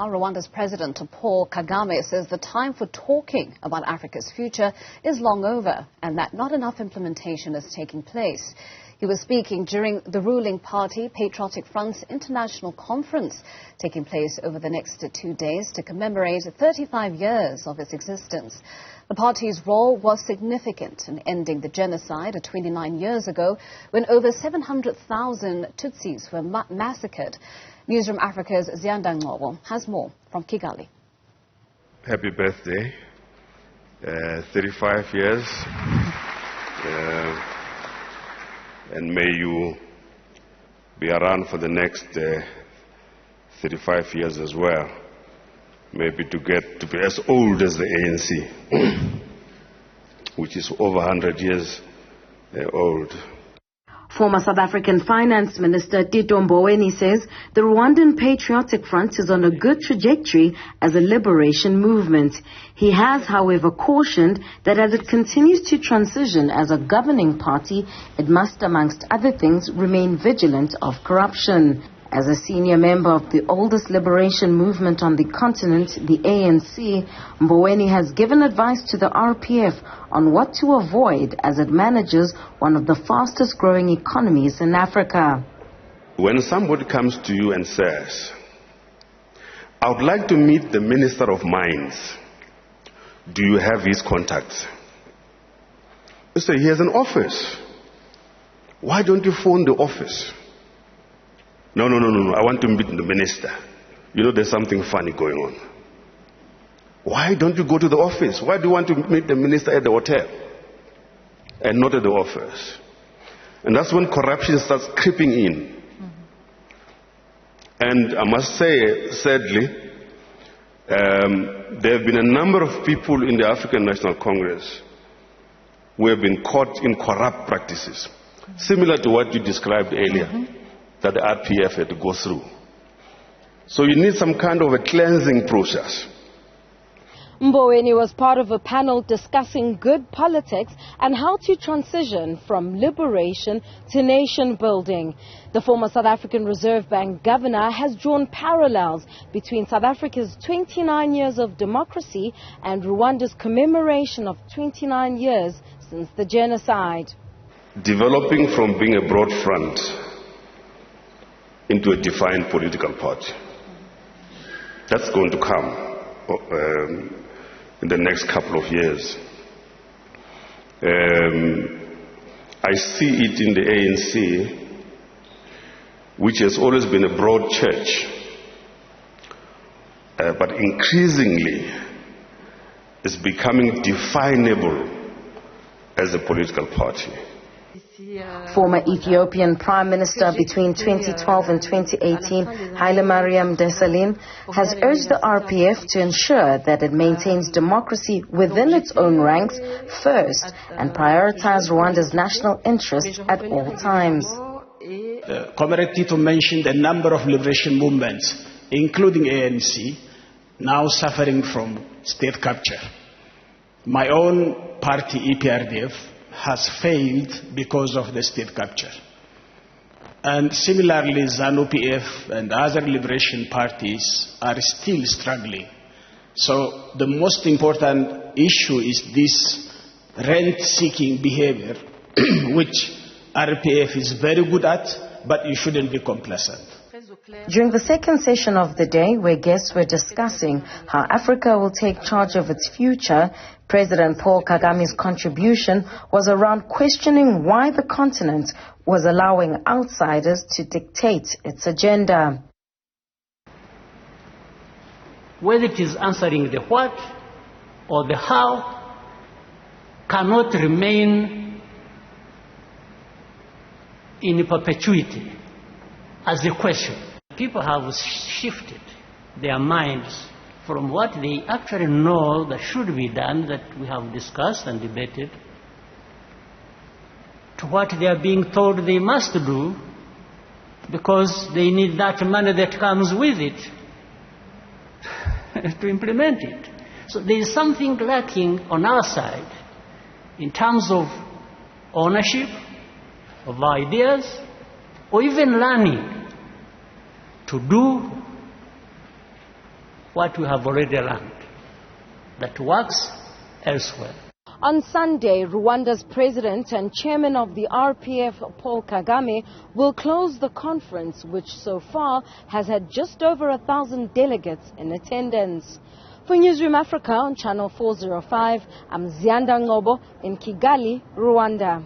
Rwanda's President Paul Kagame says the time for talking about Africa's future is long over and that not enough implementation is taking place. He was speaking during the ruling party Patriotic Front's international conference taking place over the next 2 days to commemorate 35 years of its existence. The party's role was significant in ending the genocide 29 years ago when over 700,000 Tutsis were massacred. Newzroom Afrika's Ziyanda Ngcobo has more from Kigali. Happy birthday. 35 years. And may you be around for the next 35 years as well. Maybe to get to be as old as the ANC, which is over 100 years old. Former South African Finance Minister Ngcobo says the Rwandan Patriotic Front is on a good trajectory as a liberation movement. He has, however, cautioned that as it continues to transition as a governing party, it must, amongst other things, remain vigilant of corruption. As a senior member of the oldest liberation movement on the continent, the ANC, Ngcobo has given advice to the RPF on what to avoid as it manages one of the fastest growing economies in Africa. When somebody comes to you and says, I would like to meet the Minister of Mines, do you have his contacts? You say, he has an office. Why don't you phone the office? No, I want to meet the minister. You know, there's something funny going on. Why don't you go to the office? Why do you want to meet the minister at the hotel and not at the office? And that's when corruption starts creeping in. And I must say, sadly, there have been a number of people in the African National Congress who have been caught in corrupt practices, similar to what you described earlier. That the RPF had to go through. So you need some kind of a cleansing process. Ngcobo was part of a panel discussing good politics and how to transition from liberation to nation building. The former South African Reserve Bank governor has drawn parallels between South Africa's 29 years of democracy and Rwanda's commemoration of 29 years since the genocide. Developing from being a broad front into a defined political party. That's going to come in the next couple of years. I see it in the ANC, which has always been a broad church, but increasingly is becoming definable as a political party. Former Ethiopian Prime Minister between 2012 and 2018, Haile Mariam Desalegn, has urged the RPF to ensure that it maintains democracy within its own ranks first and prioritize Rwanda's national interests at all times. Comrade Tito mentioned a number of liberation movements, including ANC, now suffering from state capture. My own party, EPRDF, has failed because of the state capture. And similarly, ZANU-PF and other liberation parties are still struggling. So the most important issue is this rent-seeking behavior, which RPF is very good at, but you shouldn't be complacent. During the second session of the day, where guests were discussing how Africa will take charge of its future, President Paul Kagame's contribution was around questioning why the continent was allowing outsiders to dictate its agenda. Whether it is answering the what or the how cannot remain in perpetuity as a question. People have shifted their minds from what they actually know that should be done, that we have discussed and debated, to what they are being told they must do because they need that money that comes with it to implement it. So there is something lacking on our side in terms of ownership of ideas or even learning to do what we have already learned that works elsewhere. On Sunday, Rwanda's president and chairman of the RPF, Paul Kagame, will close the conference, which so far has had just over 1,000 delegates in attendance. For Newzroom Afrika on Channel 405, I'm Ziyanda Ngcobo in Kigali, Rwanda.